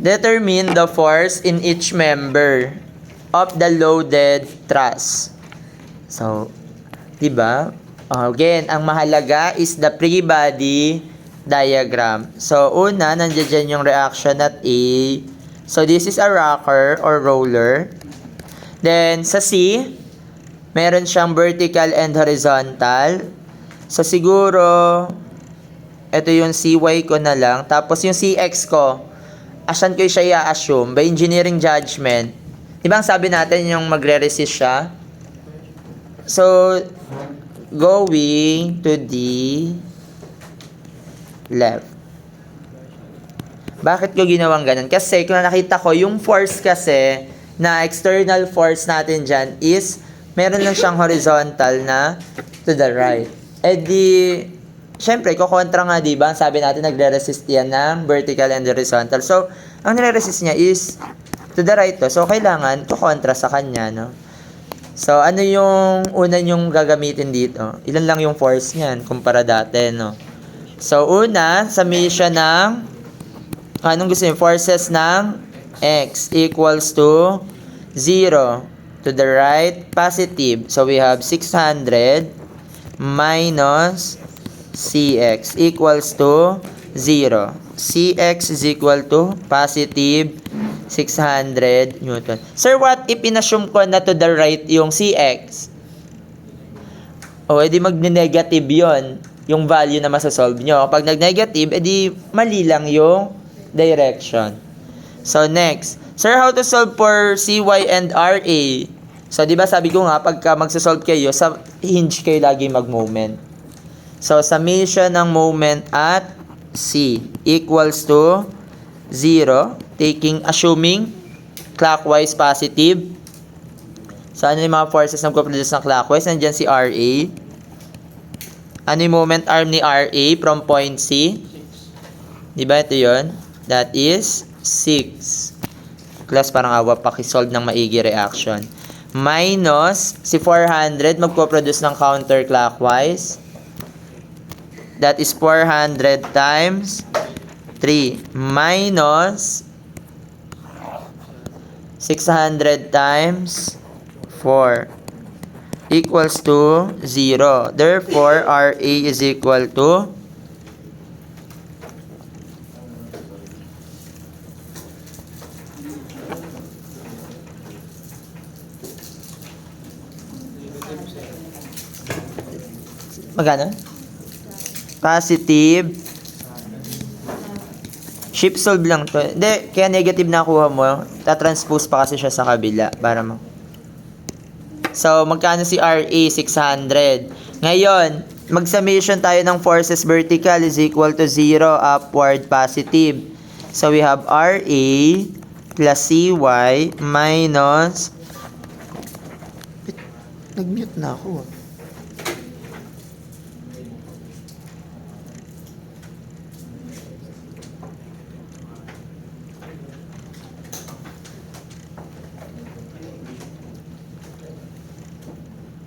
Determine the force in each member of the loaded truss. So, diba? Again, ang mahalaga is the free body diagram. So, una, nandiyan dyan yung reaction at A. So, this is a rocker or roller. Then, sa C, meron siyang vertical and horizontal. So, siguro, ito yung CY ko na lang. Tapos, yung CX ko, asan ko siya i-assume? By engineering judgment. Diba ang sabi natin yung magre-resist siya? So, going to the left. Bakit ko ginawang ganun? Kasi kung nakita ko, yung force kasi na external force natin dyan is meron lang siyang horizontal na to the right. Eh di, syempre, kukontra nga, diba? Sabi natin, nagre-resist yan ng vertical and horizontal. So, ang nire-resist niya is to the right to. So, kailangan kukontra sa kanya, no? So, ano yung una yung gagamitin dito? Ilan lang yung force niyan kumpara dati, no? So, una, summation ng anong gusto niyo? Forces ng X equals to 0. To the right, positive. So, we have 600 minus Cx equals to 0. Cx is equal to positive 600 Newton. Sir, what if inassume ko na to the right yung Cx? O, edi magne-negative yon yung value na masasolve nyo. Kapag nag-negative, edi mali lang yung direction. So, next. Sir, how to solve for Cy and Ra? So, di ba sabi ko nga, pagka magsasolve kayo, sa hinge kayo lagi mag-moment. So, summation ng moment at C equals to 0. Assuming clockwise positive. So, ano yung mga forces na magpaproduce ng clockwise? Nandiyan si Ra. Ano yung moment arm ni Ra from point C? Diba ito yun? That is 6. Class, parang awa pakisolve ng maigi reaction. Minus si 400 magpaproduce ng counterclockwise. That is 400 times 3 minus 600 times 4 equals to 0. Therefore, Ra is equal to magkano? Positive. Shift solve lang to. Hindi, kaya negative na kuha mo. Tatranspose pa kasi siya sa kabila. Para mo. So, magkano si Ra? 600. Ngayon, mag-summation tayo ng forces vertical is equal to 0, upward, positive. So, we have Ra plus Cy minus... Nag-mute na ako.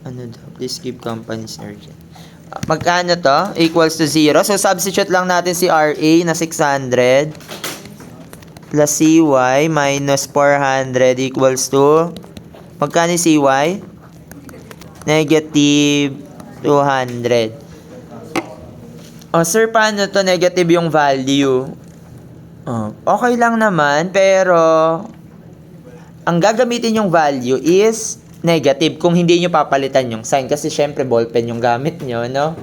Ano daw? Please give companies urgent. Magkano to? Equals to 0. So, substitute lang natin si Ra na 600 plus Cy minus 400 equals to magkano Cy? Negative 200. Oh, sir, paano to negative yung value? Oh, okay lang naman, pero ang gagamitin yung value is negative kung hindi nyo papalitan yung sign. Kasi syempre ballpen yung gamit nyo, no?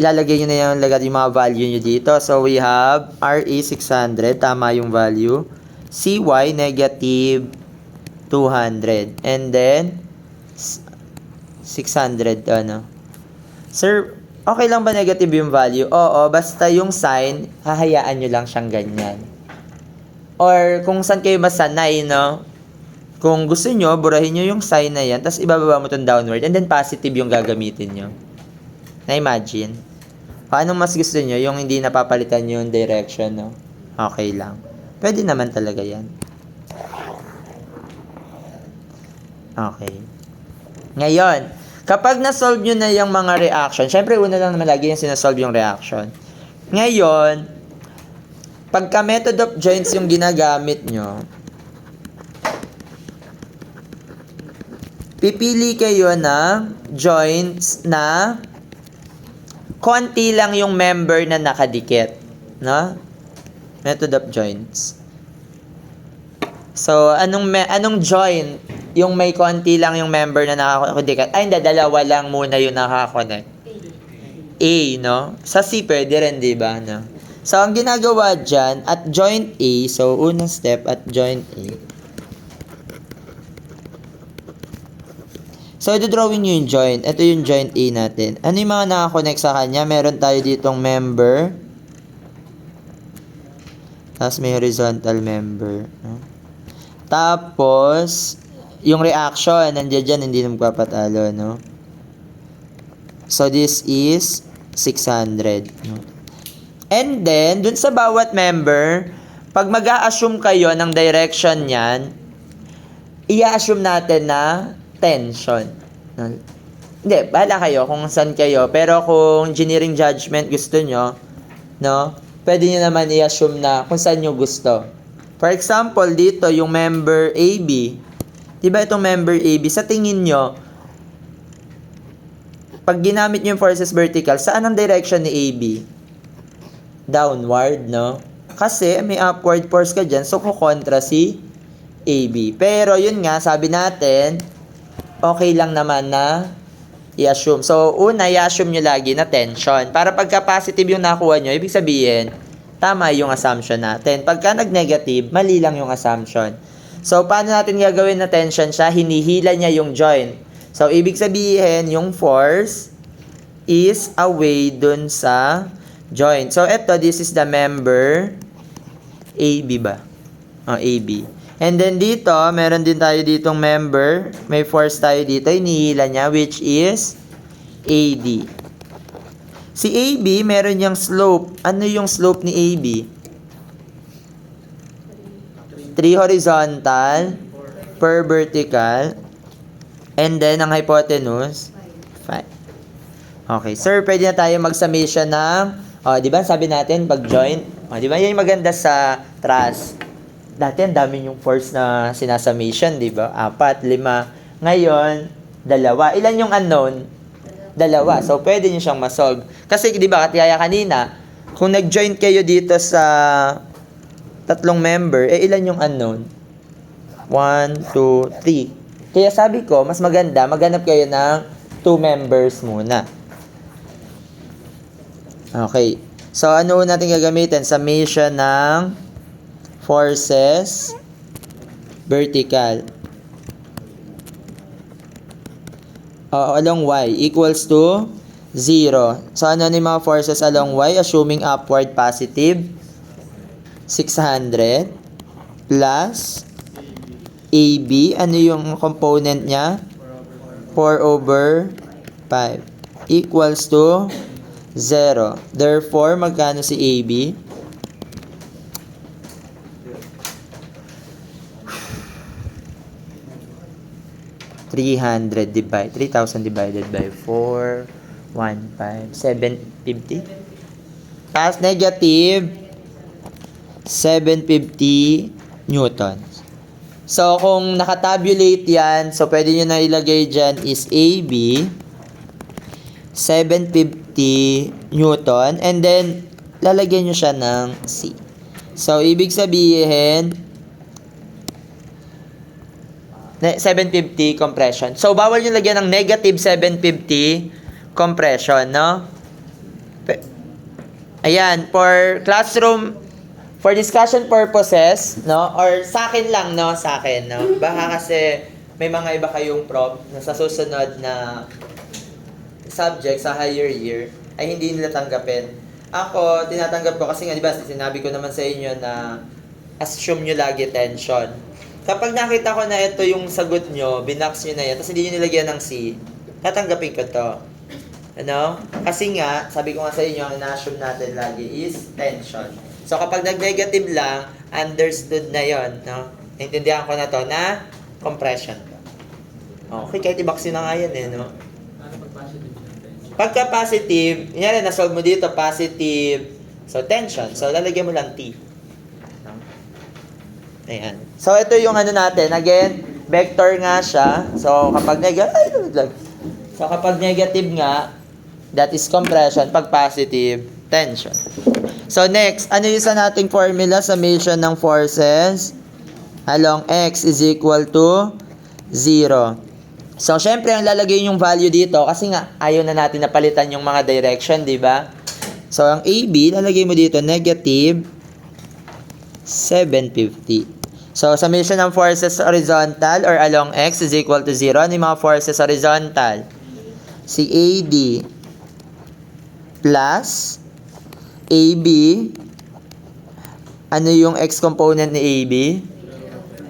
Ilalagay nyo na yung mga value nyo dito. So, we have Ra 600. Tama yung value. Cy negative 200. And then, 600, ano? Sir, okay lang ba negative yung value? Oo, basta yung sign, hahayaan nyo lang siyang ganyan. Or, kung saan kayo masanay, no? Kung gusto nyo, burahin nyo yung sign na yan, tapos ibababa mo itong downward, and then positive yung gagamitin nyo. Na-imagine? Paano mas gusto nyo? Yung hindi napapalitan yung direction, no? Okay lang. Pwede naman talaga yan. Okay. Ngayon, kapag na-solve nyo na yung mga reaction, syempre una lang naman lagi yung sinasolve yung reaction. Ngayon, Pagka method of joints yung ginagamit nyo, pipili kayo ng joints na konti lang yung member na nakadikit. No? Method of joints. So, anong joint yung may konti lang yung member na nakakadikit? Ay, hindi, dalawa lang muna yung nakakonect. A, no? Sa C, pwede rin, di ba? No? So, ang ginagawa dyan, at joint A, so, unang step, at joint A. So, drawing nyo yung joint. Ito yung joint A natin. Ano yung mga nakakonect sa kanya? Meron tayo ditong member. Tapos, may horizontal member. No? Tapos, yung reaction, nandiyan dyan, hindi na magpapatalo, no? So, this is 600, no? And then, dun sa bawat member, pag mag-a-assume kayo ng direction niyan, i-assume natin na tension. No? Hindi, bahala kayo kung saan kayo. Pero kung engineering judgment gusto nyo, no? Pwede nyo naman i-assume na kung saan nyo gusto. For example, dito, yung member AB. Diba itong member AB, sa tingin nyo, pag ginamit nyo yung forces vertical, saan ang direction ni AB? Downward, no? Kasi may upward force ka dyan, so kukontra si AB. Pero yun nga, sabi natin, okay lang naman na i-assume. So, una, i-assume nyo lagi na tension. Para pagka positive yung nakuha nyo, ibig sabihin, tama yung assumption natin. Pagka nag-negative, mali lang yung assumption. So, paano natin gagawin na tension siya? Hinihila niya yung joint. So, ibig sabihin, yung force is away dun sa joint. So, eto, this is the member AB ba? AB. And then dito, meron din tayo ditong member. May force tayo dito. Hinihila niya, which is AD. Si AB, meron niyang slope. Ano yung slope ni AB? 3 horizontal per vertical. And then, ang hypotenuse, 5. Okay. Sir, pwede na tayo mag-summation ng, di ba sabi natin, pag joint, di ba yan yung maganda sa truss. Dati, ang dami yung force na sinasummation, di ba? 4, 5. Ngayon, 2. Ilan yung unknown? 2. So, pwede nyo siyang masolve. Kasi, di ba, kaya kanina, kung nag-join kayo dito sa 3 member, ilan yung unknown? 1, 2, 3. Kaya sabi ko, mas maganda, maghanap kayo ng 2 members muna. Okay. So, ano natin gagamitin? Summation ng forces vertical. Along Y equals to 0. So, ano yung mga forces along Y? Assuming upward positive, 600 plus AB. Ano yung component niya? 4/5 equals to 0. Therefore, magkano si AB? $3,000 divided by 4, 1,500, 750. Tapos negative 750 newtons. So, kung nakatabulate yan, so pwede nyo na ilagay dyan is AB, 750 newton, and then, lalagyan nyo siya ng C. So, ibig sabihin, 750 compression. So, bawal nyo lagyan ng negative 750 compression, no? Ayan, for classroom, for discussion purposes, no? Or sa akin lang, no? Sa akin, no? Baka kasi may mga iba kayong prof na sa susunod na subject sa higher year ay hindi nila tanggapin. Ako, tinatanggap ko kasi nga, di ba, sinabi ko naman sa inyo na assume nyo lagi tension. Kapag nakita ko na ito yung sagot nyo, binox nyo na yan, tapos hindi nyo nilagyan ng C, tatanggapin ko to. Ano? Kasi nga, sabi ko nga sa inyo, ang ina-assume natin lagi is tension. So, kapag nag-negative lang, understood na yon, no? Naintindihan ko na to na compression. Okay, kahit i-box yun na nga yan, no? Pagka positive, yan na, solve mo dito, positive, so tension. So, lalagyan mo lang T. Ayan. So, ito yung ano natin. Again, vector nga siya. So, kapag So, kapag negative nga, that is compression. Pag positive, tension. So, next, ano yung isa nating formula? Summation ng forces along x is equal to 0. So, syempre, ang lalagay yung value dito kasi nga, ayaw na natin napalitan yung mga direction, di ba? So, ang AB, lalagay mo dito, negative 750. So, summation ng forces horizontal or along x is equal to 0. Ano yung mga forces horizontal? Si AD plus AB. Ano yung x component ni AB?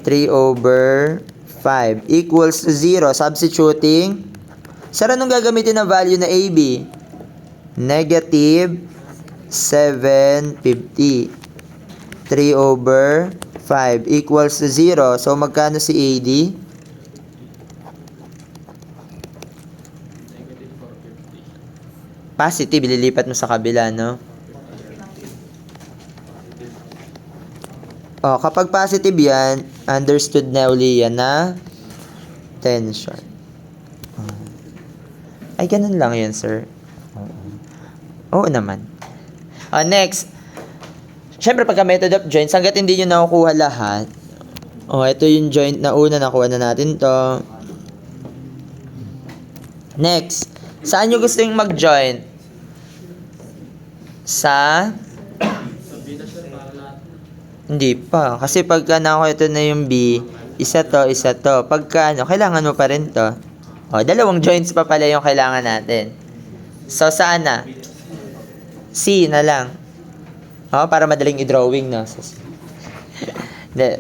3 over 5 equals to 0. Substituting. Saan anong gagamitin na value na AB? Negative 750. 3 over 5 equals to 0. So, magkano si AD? Positive. Ililipat mo sa kabila, no? Oh, kapag positive yan, understood na uli yan na tension. Ay, ganun lang yan, sir. Oo naman. Next. Siyempre, pagka method of joints, hanggat hindi nyo nakukuha lahat. Ito yung joint na una. Nakuha na natin to. Next. Saan nyo gusto yung mag-joint? Sa? Hindi pa. Kasi pagka nakuha ito na yung B, isa to. Pagka kailangan mo pa rin to. Dalawang joints pa pala yung kailangan natin. So, saan na? C na lang. Para madaling i-drawing, no?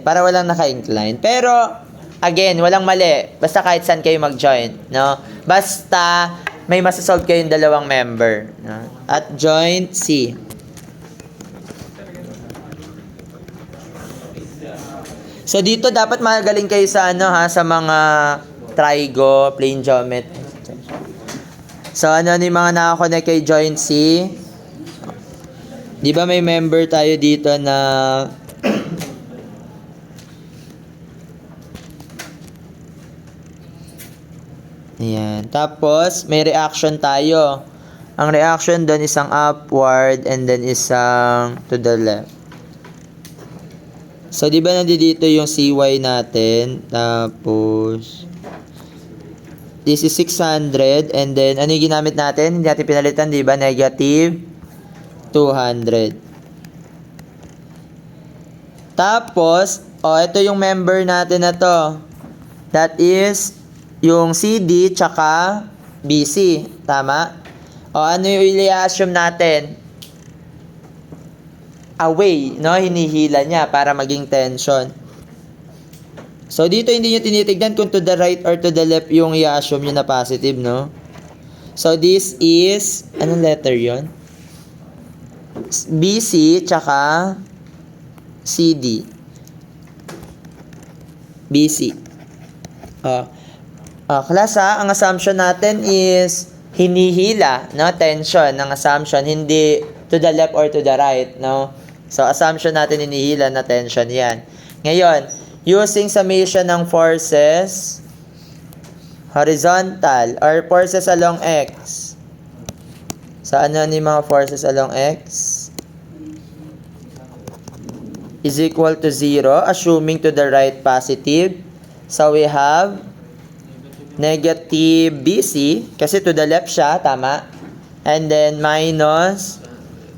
Para walang naka-incline. Pero, again, walang mali. Basta kahit saan kayo mag-join, no? Basta, may masasolve kayong dalawang member, no? At joint C. So, dito dapat magaling kayo sa, sa mga trigo, plane geometry. So, ano yung mga nakakonect kay joint C? Di ba may member tayo dito na ayan. Tapos, may reaction tayo. Ang reaction doon isang upward and then isang to the left. So, di ba nandito yung CY natin? Tapos, this is 600 and then, ano yung ginamit natin? Hindi natin pinalitan, di ba? Negative 200. Tapos, ito yung member natin na to. That is yung CD tsaka BC. Tama? Ano yung i-assume natin? Away, no? Hinihila niya para maging tension. So, dito hindi nyo tinitignan kung to the right or to the left yung i-assume nyo na positive, no? So, this is, anong letter yon? BC tsaka CD. BC. Class ang assumption natin is hinihila, no? Tension ng assumption, hindi to the left or to the right, no? So, assumption natin hinihila na tension yan. Ngayon, using summation ng forces horizontal or forces along X. So, ano yung mga forces along X? Is equal to 0, assuming to the right positive. So, we have negative BC, kasi to the left siya, tama? And then, minus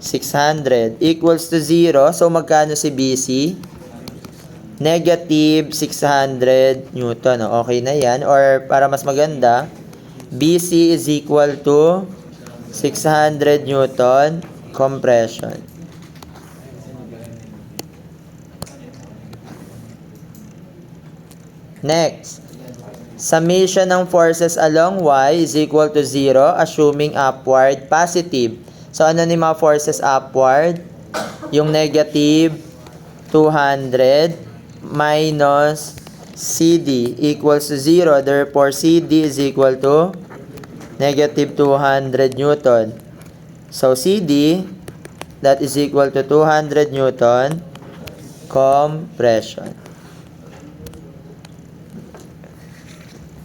600 equals to 0. So, magkano si BC? Negative 600 Newton. Okay na yan. Or, para mas maganda, BC is equal to 600 Newton compression. Next, summation ng forces along Y is equal to 0, assuming upward positive. So, ano ni mga forces upward? Yung negative 200 minus CD equals to 0. Therefore, CD is equal to negative 200 Newton. So, CD, that is equal to 200 Newton compression.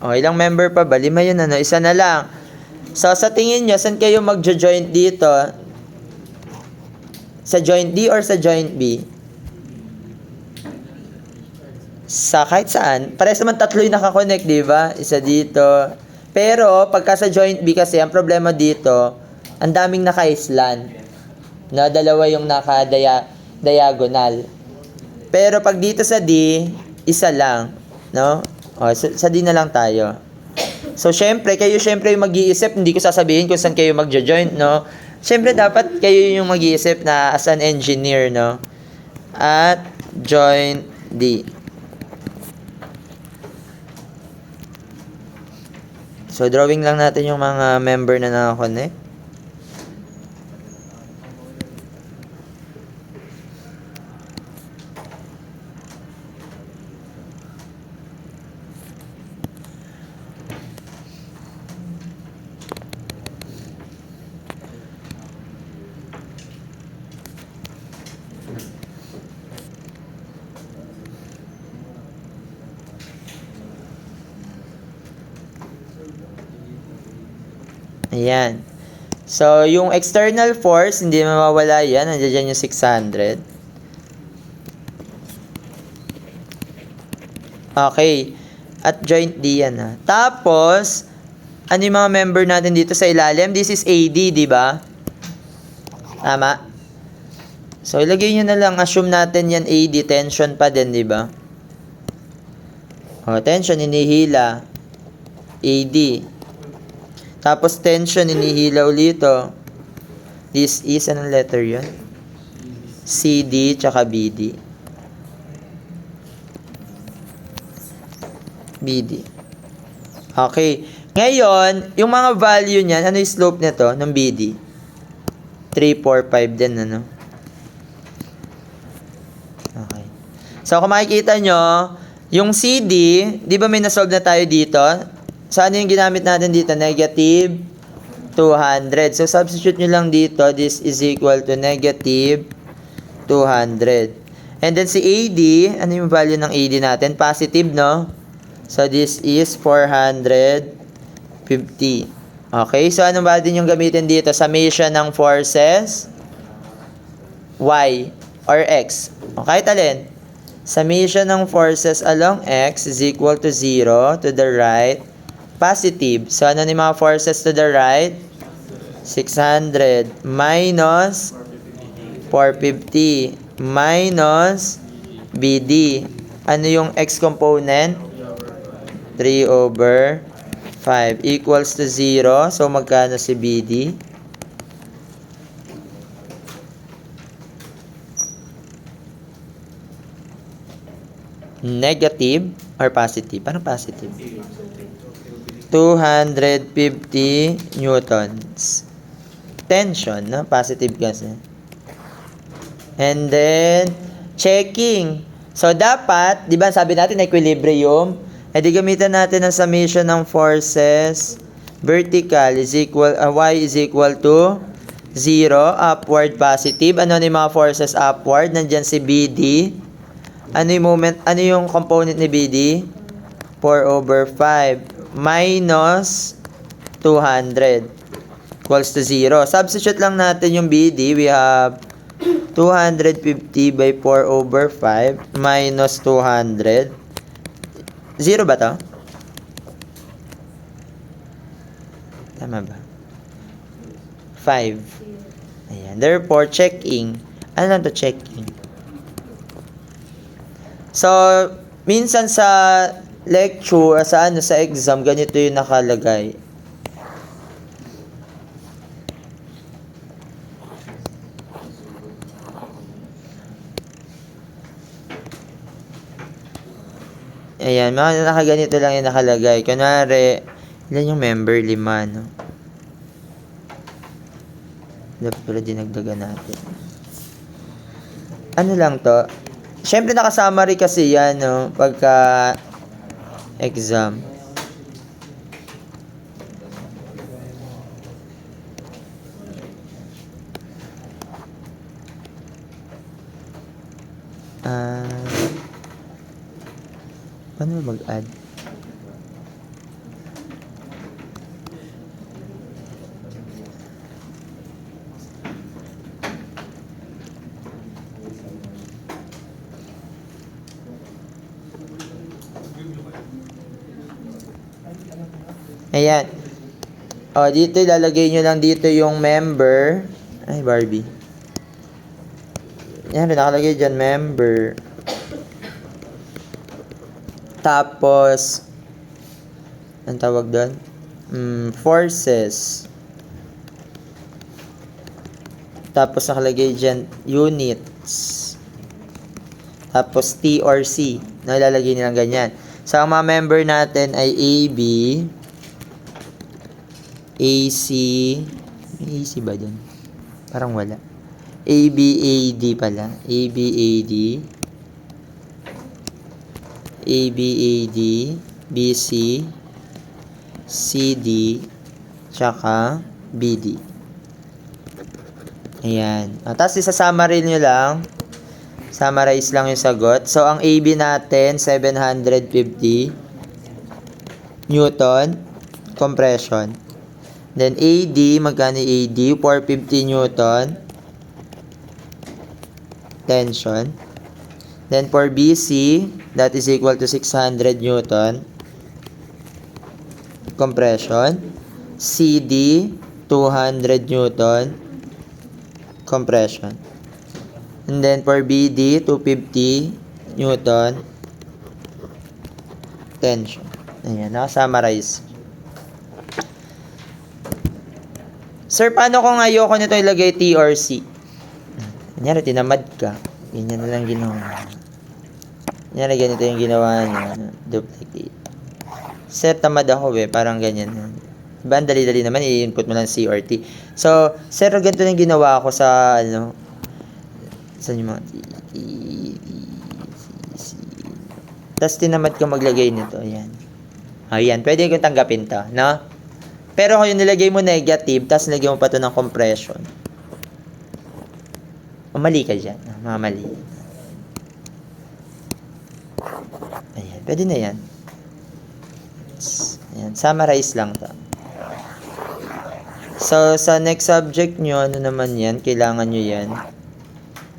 O, ilang member pa ba? 5 yun, ano? Isa na lang. So, sa tingin nyo, saan kayo magjo-joint dito? Sa joint D or sa joint B? Sa kahit saan. Parehas naman tatlo yung nakakonect, di ba? Isa dito. Pero, pagka sa joint B kasi, ang problema dito, ang daming naka-island. Na dalawa yung naka-diagonal. Pero, pag dito sa D, isa lang. No? O, sa D na lang tayo. So, kayo syempre yung mag-iisip, hindi ko sasabihin kung saan kayo magjo-joint, no? Syempre, dapat kayo yung mag-iisip na as an engineer, no? At joint D. So, drawing lang natin yung mga member na nakakonect. Ayan. So, yung external force, hindi mawawala yan. Nandiyan dyan yung 600. Okay. At joint D yan, ha. Tapos, ano yung mga member natin dito sa ilalim? This is AD, di ba? Tama? So, ilagay nyo na lang. Assume natin yan AD. Tension pa din, di ba? O, tension, hinihila. AD. Tapos tension, inihila ulito. This is, anong letter yun? CD, tsaka BD. BD. Okay. Ngayon, yung mga value niyan, ano yung slope nito ng BD? 3, 4, 5 din, ano? Okay. So, kung makikita nyo, yung CD, di ba may nasolve na tayo dito? Saan yung ginamit natin dito? Negative 200. So, substitute nyo lang dito. This is equal to negative 200. And then, si AD, ano yung value ng AD natin? Positive, no? So, this is 450. Okay? So, anong value yung gamitin dito? Summation ng forces Y or X. Okay, talin? Summation ng forces along X is equal to 0 to the right. Positive. So, ano ni mga forces to the right? 600 minus 450 minus BD. Ano yung X component? 3 over 5 equals to 0. So, magkano si BD? Negative or positive? Parang positive. 250 newtons. Tension, no? Positive kasi. And then, checking. So, dapat, di ba sabi natin equilibrium? E di gamitan natin ang summation ng forces vertical is equal, y is equal to 0, upward positive. Ano ni mga forces upward? Nandyan si BD. Ano yung component ni BD? 4 over 5 minus 200 equals to 0. Substitute lang natin yung BD. We have 250 by 4 over 5 minus 200. 0 ba to? Tama ba? 5. Ayan. Therefore, checking. Ano lang to checking? So, minsan sa lecture, sa exam, ganito yung nakalagay. Ayan, mga nakaganito lang yung nakalagay. Kunwari, ilan yung member? 5, no? Dapat pala dinagdagan natin. Ano lang to? Siyempre nakasummary kasi yan, no? Pagka exam. Paano mag-add? Ayan. O, dito ilalagay nyo lang dito yung member. Ay, Barbie. Yan, nakalagay dyan, member. Tapos, ang tawag doon? Forces. Tapos, nakalagay dyan, units. Tapos, T or C. Nalalagay nilang ganyan. So, ang mga member natin ay AB, AC, may AC ba dun? Parang wala. ABAD pala. ABAD, ABAD, BC, CD, tsaka BD. Ayan. Tapos, isa-summary nyo lang. Summarize lang yung sagot. So, ang AB natin, 750 Newton compression. Then, AD, magkano AD? 450 Newton tension. Then, for BC, that is equal to 600 Newton compression. CD, 200 Newton compression. And then for BD, 250 Newton tension. Ayan, naka-summarize. Sir, paano kung ayoko nito ilagay T or C? Kunyari, tinamad ka. Ganyan na lang ginawa. Kunyari, ganito yung ginawa niya. Duplicate. Sir, tamad ako parang ganyan. Diba, ang dali-dali naman, i-input mo lang C or T. So, sir, ganito yung ginawa ko sa, saan yung mga tapos tinamad ka maglagay nito. Ayan. Ayan. Pwede kong tanggapin to. No? Pero kung yung nilagay mo negative, tapos nilagay mo pa to ng compression, mali ka dyan. Mamali. Ayan. Pwede na yan. Ayan. Summarize lang to. So, sa next subject nyo, ano naman yan? Kailangan nyo yan.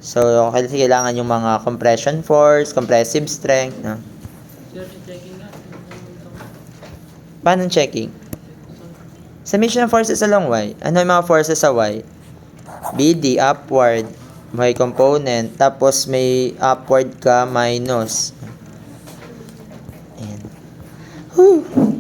So, kailangan yung mga compression force, compressive strength, no? Paano checking? Summation of forces along Y. Ano yung mga forces sa Y? BD, upward, may component, tapos may upward ka minus. Ayan. Whew.